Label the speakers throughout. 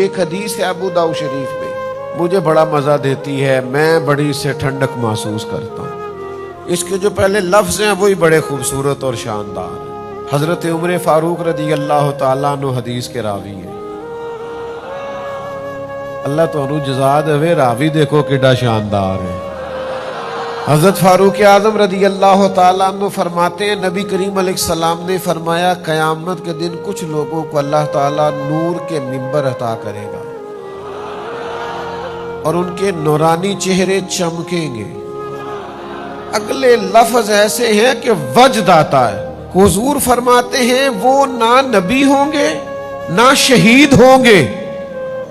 Speaker 1: ایک حدیث ہے ابو داؤد شریف میں، مجھے بڑا مزہ دیتی ہے، میں بڑی اس سے ٹھنڈک محسوس کرتا ہوں۔ اس کے جو پہلے لفظ ہیں وہی بڑے خوبصورت اور شاندار ہیں۔ حضرت عمر فاروق رضی اللہ تعالیٰ عنہ حدیث کے راوی ہیں۔ اللہ تو انہوں جزا دے، راوی دیکھو کیڈا شاندار ہے۔ حضرت فاروق اعظم رضی اللہ تعالیٰ عنہ فرماتے ہیں، نبی کریم علیہ السلام نے فرمایا قیامت کے دن کچھ لوگوں کو اللہ تعالیٰ نور کے منبر عطا کرے گا اور ان کے نورانی چہرے چمکیں گے۔ اگلے لفظ ایسے ہیں کہ وجد آتا ہے۔ حضور فرماتے ہیں وہ نہ نبی ہوں گے نہ شہید ہوں گے،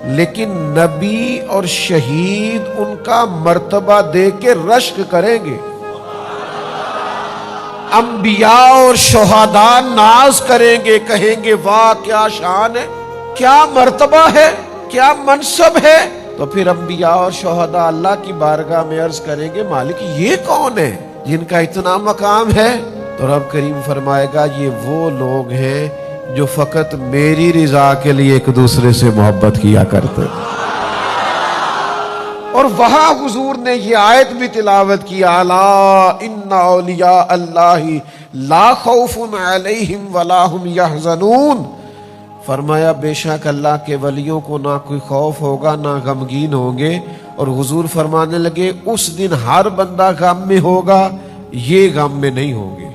Speaker 1: لیکن نبی اور شہید ان کا مرتبہ دے کے رشک کریں گے۔ انبیاء اور شہداء ناز کریں گے، کہیں گے واہ کیا شان ہے، کیا مرتبہ ہے، کیا منصب ہے۔ تو پھر انبیاء اور شہداء اللہ کی بارگاہ میں عرض کریں گے مالک یہ کون ہے جن کا اتنا مقام ہے؟ تو رب کریم فرمائے گا یہ وہ لوگ ہیں جو فقط میری رضا کے لیے ایک دوسرے سے محبت کیا کرتے۔ اور وہاں حضور نے یہ آیت بھی تلاوت کی، الا ان اولیاء اللہ لا خوف علیہم ولا هم یحزنون۔ فرمایا بے شک اللہ کے ولیوں کو نہ کوئی خوف ہوگا نہ غمگین ہوں گے۔ اور حضور فرمانے لگے اس دن ہر بندہ غم میں ہوگا، یہ غم میں نہیں ہوں گے۔